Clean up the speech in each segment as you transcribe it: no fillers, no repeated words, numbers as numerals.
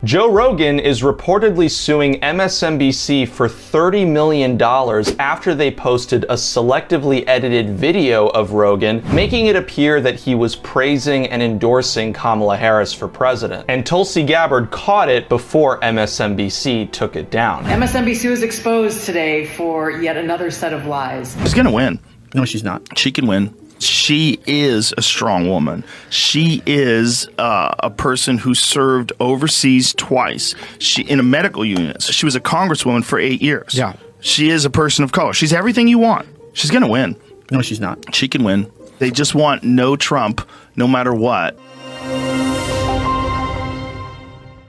Joe Rogan is reportedly suing MSNBC for $30 million after they posted a selectively edited video of Rogan, making it appear that he was praising and endorsing Kamala Harris for president. And Tulsi Gabbard caught it before MSNBC took it down. MSNBC was exposed today for yet another set of lies. She's gonna win. No, she's not. She can win. She is a strong woman. She is a person who served overseas twice. She in a medical unit. She was a congresswoman for 8 years. Yeah. She is a person of color. She's everything you want. She's going to win. No, she's not. She can win. They just want no Trump, no matter what.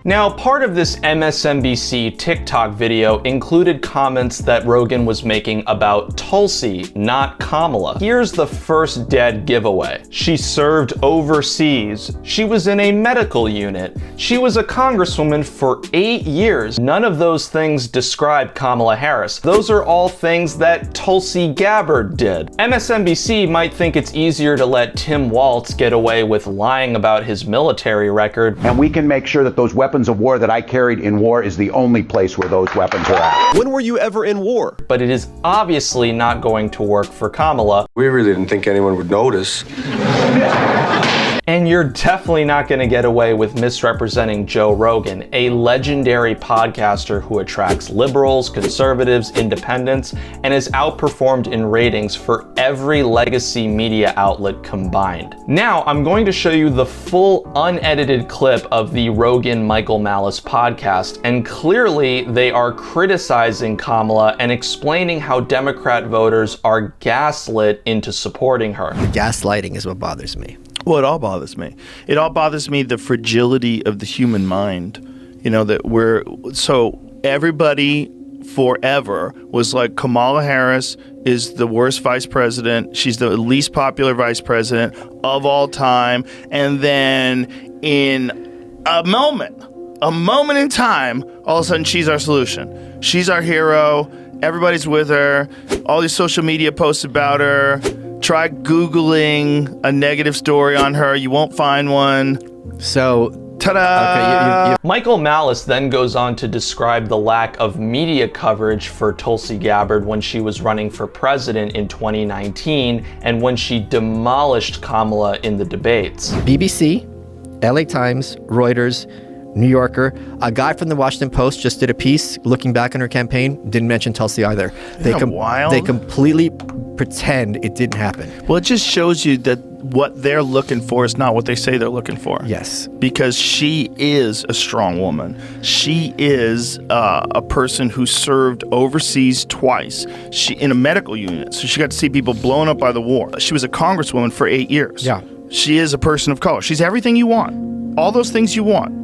Now, part of this MSNBC TikTok video included comments that Rogan was making about Tulsi, not Kamala. Here's the first dead giveaway. She served overseas. She was in a medical unit. She was a congresswoman for 8 years. None of those things describe Kamala Harris. Those are all things that Tulsi Gabbard did. MSNBC might think it's easier to let Tim Walz get away with lying about his military record. And we can make sure that those weapons of war that I carried in war is the only place where those weapons are at. When were you ever in war? But it is obviously not going to work for Kamala. We really didn't think anyone would notice. And you're definitely not going to get away with misrepresenting Joe Rogan, a legendary podcaster who attracts liberals, conservatives, independents, and has outperformed in ratings for every legacy media outlet combined. Now, I'm going to show you the full unedited clip of the Rogan Michael Malice podcast, and clearly they are criticizing Kamala and explaining how Democrat voters are gaslit into supporting her. Gaslighting is what bothers me. Well, it all bothers me. It all bothers me, the fragility of the human mind. You know, that so everybody forever was like, Kamala Harris is the worst vice president. She's the least popular vice president of all time. And then in a moment in time, all of a sudden she's our solution. She's our hero. Everybody's with her. All these social media posts about her. Try Googling a negative story on her. You won't find one. So, ta-da! Okay, Michael Malice then goes on to describe the lack of media coverage for Tulsi Gabbard when she was running for president in 2019 and when she demolished Kamala in the debates. BBC, LA Times, Reuters, New Yorker, a guy from the Washington Post just did a piece looking back on her campaign, didn't mention Tulsi either. They completely pretend it didn't happen. Well, it just shows you that what they're looking for is not what they say they're looking for. Yes. Because she is a strong woman. She is a person who served overseas twice. She in a medical unit, so she got to see people blown up by the war. She was a congresswoman for 8 years. Yeah. She is a person of color. She's everything you want. All those things you want.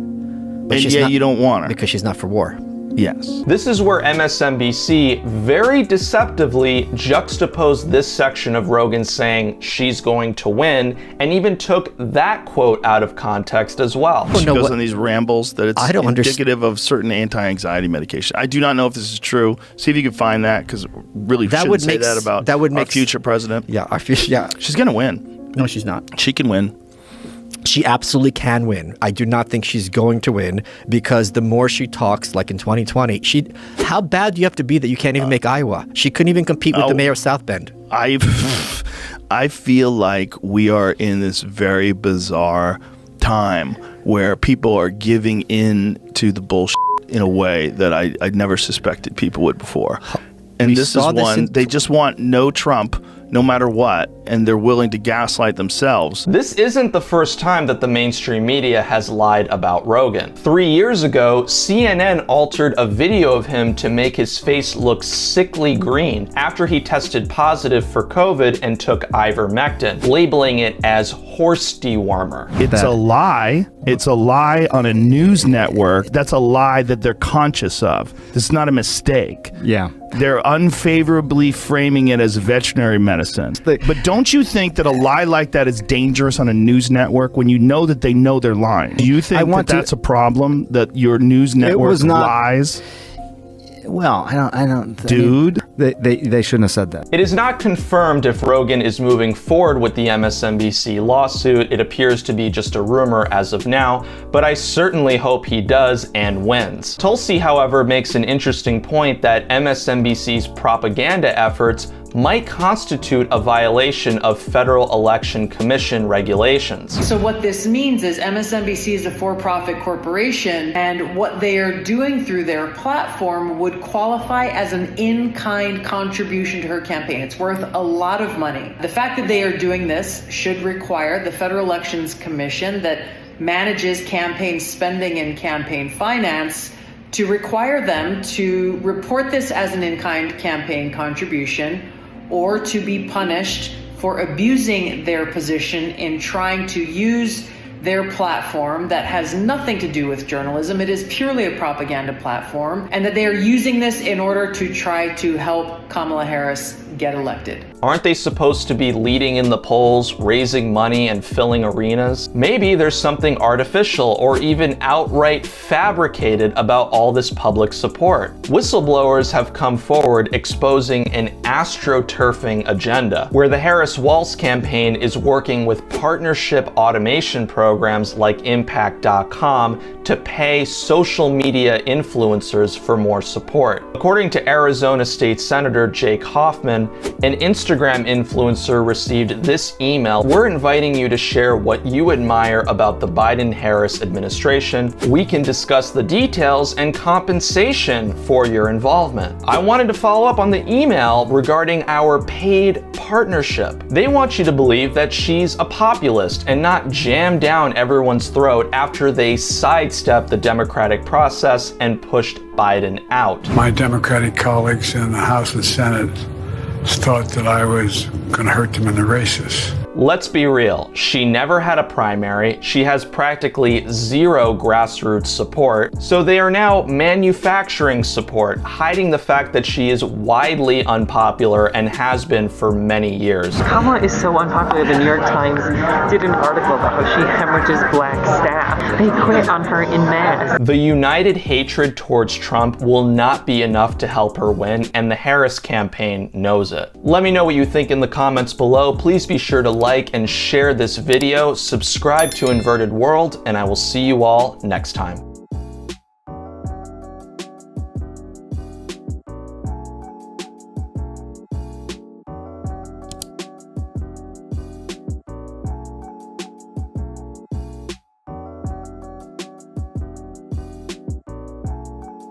But and yet you don't want her. Because she's not for war. Yes. This is where MSNBC very deceptively juxtaposed this section of Rogan saying she's going to win and even took that quote out of context as well. She goes on these rambles that it's indicative understand. Of certain anti-anxiety medication. I do not know if this is true. See if you can find that, because really shouldn't say that about our future president. Yeah, our future. Yeah. She's going to win. No, she's not. She can win. She absolutely can win. I do not think she's going to win because the more she talks, like in 2020, how bad do you have to be that you can't even make Iowa? She couldn't even compete with the mayor of South Bend. I feel like we are in this very bizarre time where people are giving in to the bullshit in a way that I never suspected people would before. And this is one, they just want no Trump, no matter what, and they're willing to gaslight themselves. This isn't the first time that the mainstream media has lied about Rogan. 3 years ago, CNN altered a video of him to make his face look sickly green after he tested positive for COVID and took ivermectin, labeling it as horse dewormer. It's a lie. It's a lie on a news network. That's a lie that they're conscious of. This is not a mistake. Yeah. They're unfavorably framing it as veterinary medicine. But don't you think that a lie like that is dangerous on a news network when you know that they know they're lying? Do you think that's a problem, that your news network lies? Well, I don't. Dude. They shouldn't have said that. It is not confirmed if Rogan is moving forward with the MSNBC lawsuit. It appears to be just a rumor as of now, but I certainly hope he does and wins. Tulsi, however, makes an interesting point that MSNBC's propaganda efforts might constitute a violation of Federal Election Commission regulations. So what this means is MSNBC is a for-profit corporation, and what they are doing through their platform would qualify as an in-kind contribution to her campaign. It's worth a lot of money. The fact that they are doing this should require the Federal Elections Commission that manages campaign spending and campaign finance to require them to report this as an in-kind campaign contribution, or to be punished for abusing their position in trying to use their platform that has nothing to do with journalism. It is purely a propaganda platform, and that they are using this in order to try to help Kamala Harris get elected. Aren't they supposed to be leading in the polls, raising money, and filling arenas? Maybe there's something artificial or even outright fabricated about all this public support. Whistleblowers have come forward exposing an astroturfing agenda, where the Harris-Walz campaign is working with partnership automation programs like Impact.com to pay social media influencers for more support. According to Arizona State Senator Jake Hoffman, an Instagram influencer received this email: "We're inviting you to share what you admire about the Biden-Harris administration. We can discuss the details and compensation for your involvement." I wanted to follow up on the email regarding our paid partnership. They want you to believe that she's a populist and not jam down everyone's throat after they sidestepped the democratic process and pushed Biden out. My Democratic colleagues in the House and Senate thought that I was going to hurt them in the races. Let's be real, she never had a primary, she has practically zero grassroots support, so they are now manufacturing support, hiding the fact that she is widely unpopular and has been for many years. Kamala is so unpopular, the New York Times did an article about how she hemorrhages black staff. They quit on her in mass. The united hatred towards Trump will not be enough to help her win, and the Harris campaign knows it. Let me know what you think in the comments below. Please be sure to like and share this video, subscribe to Inverted World, and I will see you all next time.